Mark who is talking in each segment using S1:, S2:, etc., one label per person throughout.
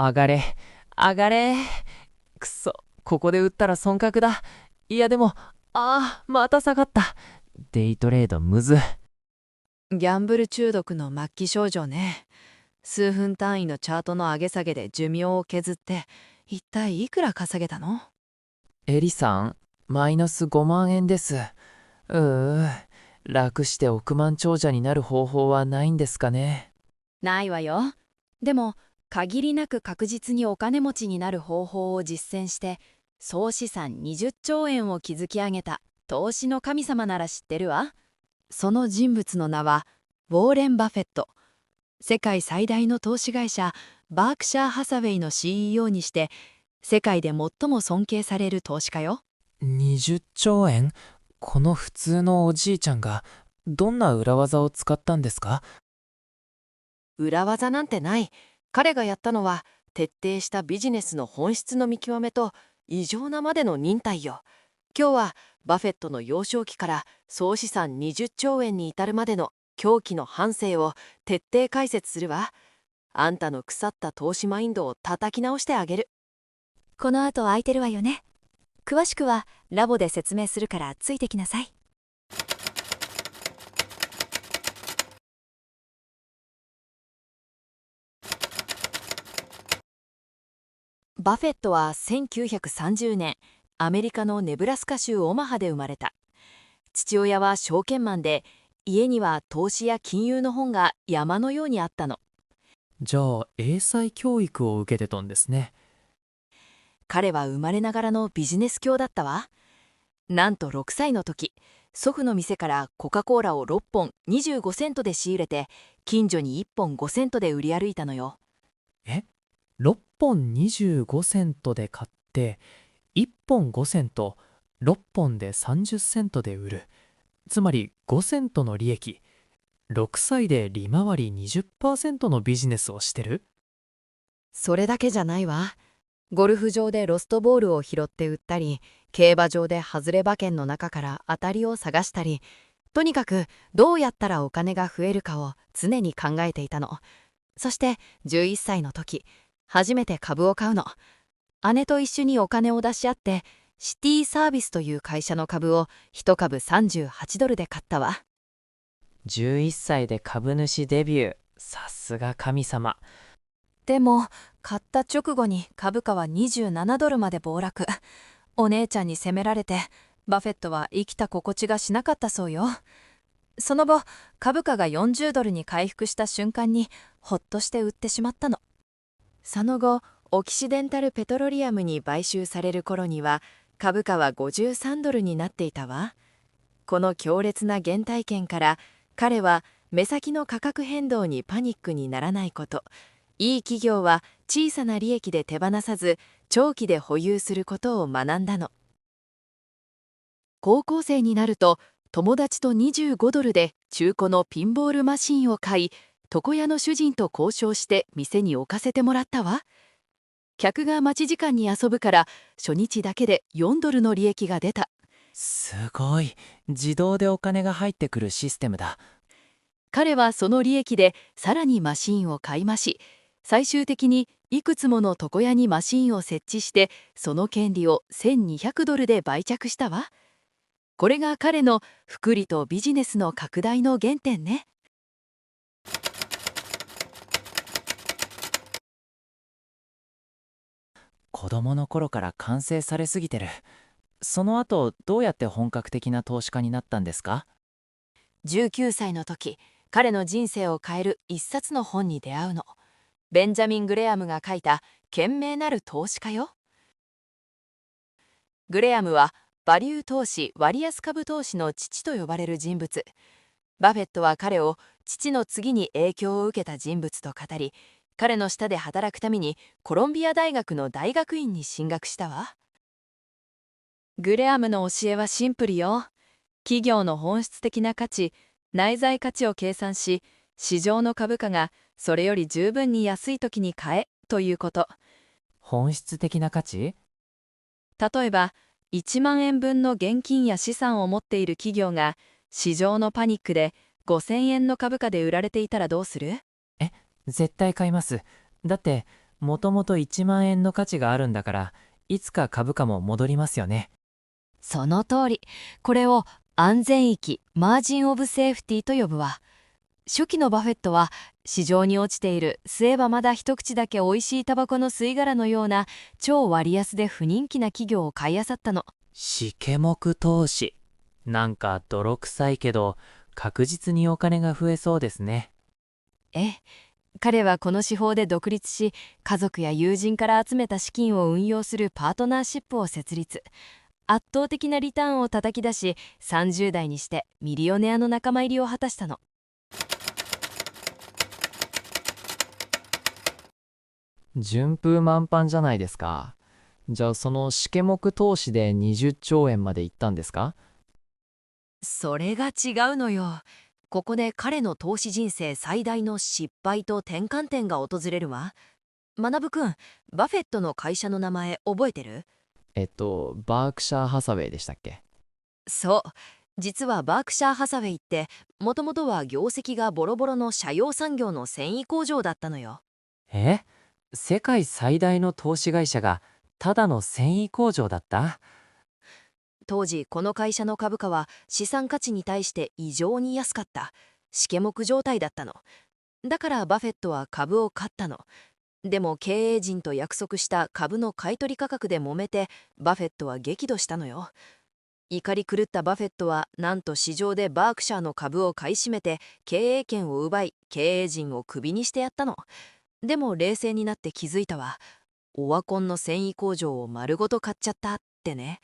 S1: 上がれ、上がれ。くそ、ここで売ったら損格だ。いやでも、また下がった。デイトレードむず。
S2: ギャンブル中毒の末期症状ね。数分単位のチャートの上げ下げで寿命を削って、一体いくら稼げたの？
S1: エリさん、マイナス5万円です。楽して億万長者になる方法はないんですかね。
S2: ないわよ。でも、限りなく確実にお金持ちになる方法を実践して、総資産20兆円を築き上げた投資の神様なら知ってるわ。その人物の名は、ウォーレン・バフェット。世界最大の投資会社、バークシャー・ハサウェイの CEO にして、世界で最も尊敬される投資家よ。
S1: 20兆円？この普通のおじいちゃんが、どんな裏技を使ったんですか？
S2: 裏技なんてない。彼がやったのは徹底したビジネスの本質の見極めと異常なまでの忍耐よ。今日はバフェットの幼少期から総資産20兆円に至るまでの狂気の半生を徹底解説するわ。あんたの腐った投資マインドを叩き直してあげる。
S3: この後空いてるわよね。詳しくはラボで説明するからついてきなさい。
S2: バフェットは1930年、アメリカのネブラスカ州オマハで生まれた。父親は証券マンで、家には投資や金融の本が山のようにあったの。
S1: じゃあ、英才教育を受けてたんですね。
S2: 彼は生まれながらのビジネス教だったわ。なんと6歳の時、祖父の店からコカ・コーラを6本25セントで仕入れて、近所に1本5セントで売り歩いたのよ。
S1: え ?6 本25セントで買って、1本5セント、6本で30セントで売る。つまり5セントの利益。6歳で利回り 20% のビジネスをしてる？
S2: それだけじゃないわ。ゴルフ場でロストボールを拾って売ったり、競馬場で外れ馬券の中から当たりを探したり、とにかくどうやったらお金が増えるかを常に考えていたの。そして11歳の時、初めて株を買うの。姉と一緒にお金を出し合って、シティサービスという会社の株を1株38ドルで買ったわ。
S1: 11歳で株主デビュー。さすが神様。
S3: でも、買った直後に株価は27ドルまで暴落。お姉ちゃんに責められて、バフェットは生きた心地がしなかったそうよ。その後、株価が40ドルに回復した瞬間に、ほっとして売ってしまったの。
S2: その後、オキシデンタルペトロリアムに買収される頃には、株価は53ドルになっていたわ。この強烈な原体験から、彼は目先の価格変動にパニックにならないこと、いい企業は小さな利益で手放さず、長期で保有することを学んだの。高校生になると、友達と25ドルで中古のピンボールマシンを買い、床屋の主人と交渉して店に置かせてもらったわ。客が待ち時間に遊ぶから、初日だけで4ドルの利益が出た。
S1: すごい。自動でお金が入ってくるシステムだ。
S2: 彼はその利益でさらにマシンを買い増し、最終的にいくつもの床屋にマシンを設置して、その権利を1200ドルで売却したわ。これが彼の福利とビジネスの拡大の原点ね。
S1: 子供の頃から完成されすぎてる。その後、どうやって本格的な投資家になったんですか？19
S2: 歳の時、彼の人生を変える一冊の本に出会うの。ベンジャミン・グレアムが書いた賢明なる投資家よ。グレアムはバリュー投資割安株投資の父と呼ばれる人物。バフェットは彼を父の次に影響を受けた人物と語り、彼の下で働くためにコロンビア大学の大学院に進学したわ。グレアムの教えはシンプルよ。企業の本質的な価値、内在価値を計算し、市場の株価がそれより十分に安い時に買えということ。
S1: 本質的な価値？
S2: 例えば、1万円分の現金や資産を持っている企業が、市場のパニックで5000円の株価で売られていたらどうする？
S1: 絶対買います。だって、もともと1万円の価値があるんだから、いつか株価も戻りますよね。
S2: その通り。これを安全域、マージン・オブ・セーフティーと呼ぶわ。初期のバフェットは市場に落ちている吸えばまだ一口だけ美味しいタバコの吸い殻のような超割安で不人気な企業を買い漁ったの。
S1: しけもく投資。なんか泥臭いけど、確実にお金が増えそうですね。
S2: ええ、彼はこの手法で独立し、家族や友人から集めた資金を運用するパートナーシップを設立。圧倒的なリターンを叩き出し、30代にしてミリオネアの仲間入りを果たしたの。
S1: 順風満帆じゃないですか。じゃあそのしけもく投資で20兆円まで行ったんですか？
S2: それが違うのよ。ここで彼の投資人生最大の失敗と転換点が訪れるわ。学くん、バフェットの会社の名前覚えてる？
S1: バークシャー・ハサウェイでしたっけ？
S2: そう。実はバークシャー・ハサウェイって、もともとは業績がボロボロの斜陽産業の繊維工場だったのよ。
S1: 世界最大の投資会社がただの繊維工場だった？
S2: 当時この会社の株価は資産価値に対して異常に安かった。しけもく状態だったの。だからバフェットは株を買ったの。でも経営陣と約束した株の買取価格で揉めて、バフェットは激怒したのよ。怒り狂ったバフェットはなんと市場でバークシャーの株を買い占めて経営権を奪い、経営陣をクビにしてやったの。でも冷静になって気づいたわ。オワコンの繊維工場を丸ごと買っちゃったってね。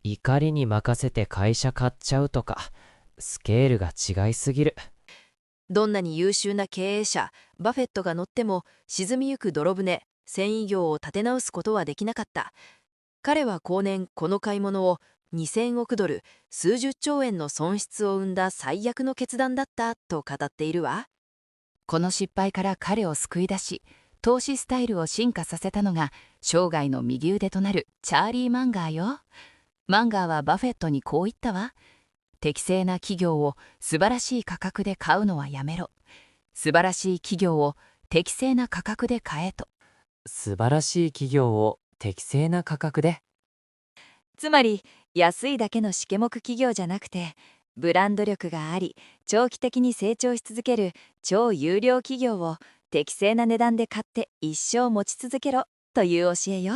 S1: 怒りに任せて会社買っちゃうとか、スケールが違いすぎる。
S2: どんなに優秀な経営者、バフェットが乗っても沈みゆく泥船、繊維業を立て直すことはできなかった。彼は後年この買い物を2000億ドル、数十兆円の損失を生んだ最悪の決断だったと語っているわ。この失敗から彼を救い出し、投資スタイルを進化させたのが生涯の右腕となるチャーリー・マンガーよ。マンガーはバフェットにこう言ったわ。適正な企業を素晴らしい価格で買うのはやめろ。素晴らしい企業を適正な価格で買えと。
S1: 素晴らしい企業を適正な価格で。
S2: つまり安いだけのしけもく企業じゃなくて、ブランド力があり長期的に成長し続ける超優良企業を適正な値段で買って一生持ち続けろという教えよ。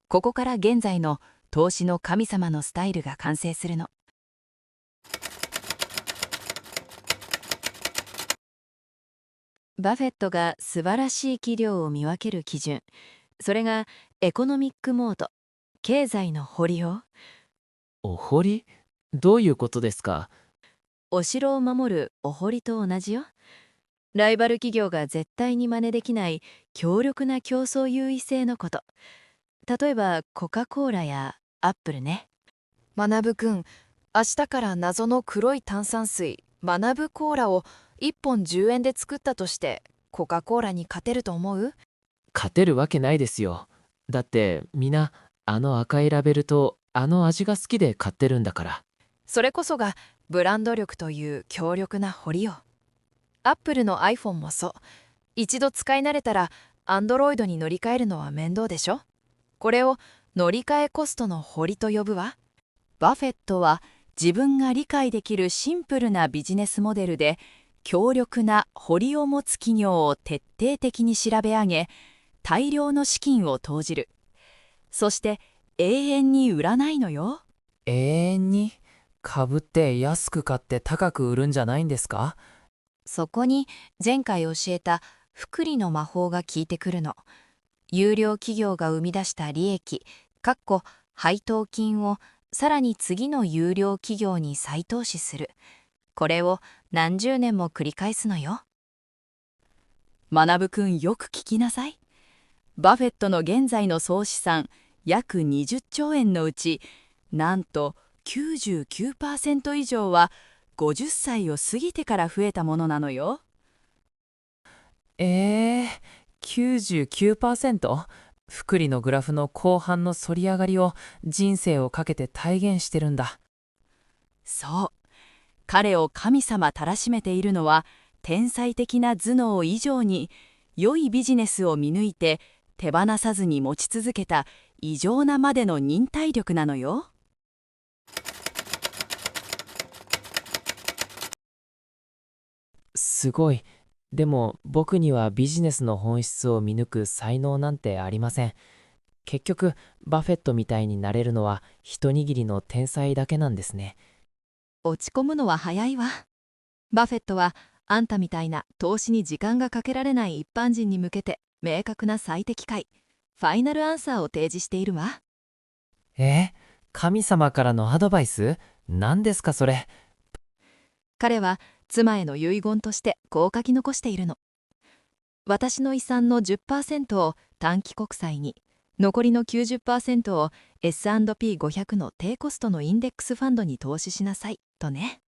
S2: ここから現在の投資の神様のスタイルが完成するの。バフェットが素晴らしい企業を見分ける基準、それがエコノミックモード、経済の堀よ。
S1: お堀？どういうことですか？
S2: お城を守るお堀と同じよ。ライバル企業が絶対に真似できない強力な競争優位性のこと。例えばコカ・コーラやアップルね。
S3: 学くん、明日から謎の黒い炭酸水、学コーラを1本10円で作ったとして、コカ・コーラに勝てると思う？
S1: 勝てるわけないですよ。だってみんなあの赤いラベルとあの味が好きで買ってるんだから。
S3: それこそがブランド力という強力な堀よ。アップルの iPhone もそう。一度使い慣れたら Android に乗り換えるのは面倒でしょ。これを乗り換えコストの堀と呼ぶわ。
S2: バフェットは自分が理解できるシンプルなビジネスモデルで強力な堀を持つ企業を徹底的に調べ上げ、大量の資金を投じる。そして永遠に売らないのよ。
S1: 永遠に？株って安く買って高く売るんじゃないんですか？
S2: そこに前回教えた複利の魔法が効いてくるの。優良企業が生み出した利益、配当金をさらに次の優良企業に再投資する。これを何十年も繰り返すのよ。学くんよく聞きなさい。バフェットの現在の総資産約20兆円のうち、なんと99% 以上は50歳を過ぎてから増えたものなのよ。
S1: 99%？ 複利のグラフの後半の反り上がりを人生をかけて体現してるんだ。
S2: そう。彼を神様たらしめているのは天才的な頭脳以上に良いビジネスを見抜いて手放さずに持ち続けた異常なまでの忍耐力なのよ。
S1: すごい。でも僕にはビジネスの本質を見抜く才能なんてありません。結局、バフェットみたいになれるのは一握りの天才だけなんですね。
S3: 落ち込むのは早いわ。バフェットはあんたみたいな投資に時間がかけられない一般人に向けて明確な最適解、ファイナルアンサーを提示しているわ。
S1: 神様からのアドバイス？何ですかそれ？
S3: 彼は妻への遺言としてこう書き残しているの。私の遺産の 10% を短期国債に、残りの 90% を S&P500 の低コストのインデックスファンドに投資しなさいとね。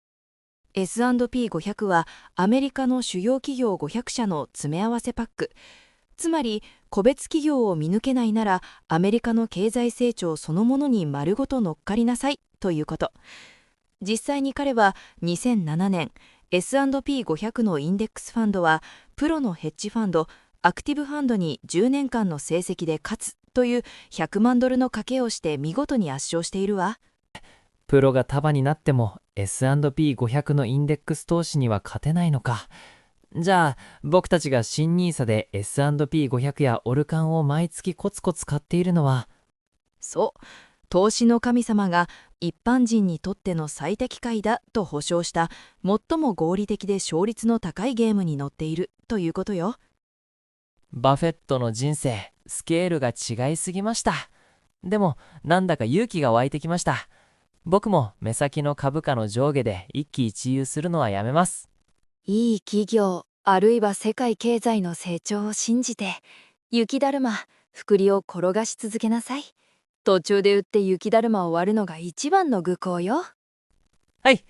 S3: S&P500 はアメリカの主要企業500社の詰め合わせパック。つまり個別企業を見抜けないならアメリカの経済成長そのものに丸ごと乗っかりなさいということ。実際に彼は2007年 S&P500 のインデックスファンドはプロのヘッジファンド、アクティブファンドに10年間の成績で勝つという100万ドルの賭けをして見事に圧勝しているわ。
S1: プロが束になっても S&P500 のインデックス投資には勝てないのか。じゃあ僕たちが新ニーサで S&P500 やオルカンを毎月コツコツ買っているのは、
S3: そう、投資の神様が一般人にとっての最適解だと保証した最も合理的で勝率の高いゲームに乗っているということよ。
S1: バフェットの人生、スケールが違いすぎました。でもなんだか勇気が湧いてきました。僕も目先の株価の上下で一喜一憂するのはやめます。
S3: いい企業、あるいは世界経済の成長を信じて、雪だるま、ふくりを転がし続けなさい。途中で売って雪だるまを割るのが一番の愚行よ。
S1: はい。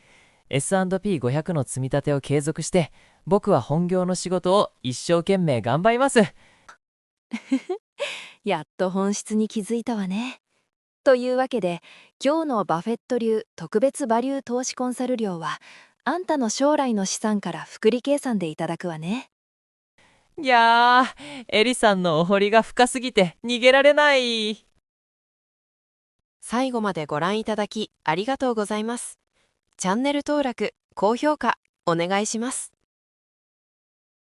S1: S&P500 の積み立てを継続して、僕は本業の仕事を一生懸命頑張ります。
S3: やっと本質に気づいたわね。というわけで、今日のバフェット流特別バリュー投資コンサル料は、あんたの将来の資産から複利計算でいただくわね。
S1: いやー、エリさんのお堀が深すぎて逃げられない。
S2: 最後までご覧いただきありがとうございます。チャンネル登録、高評価お願いします。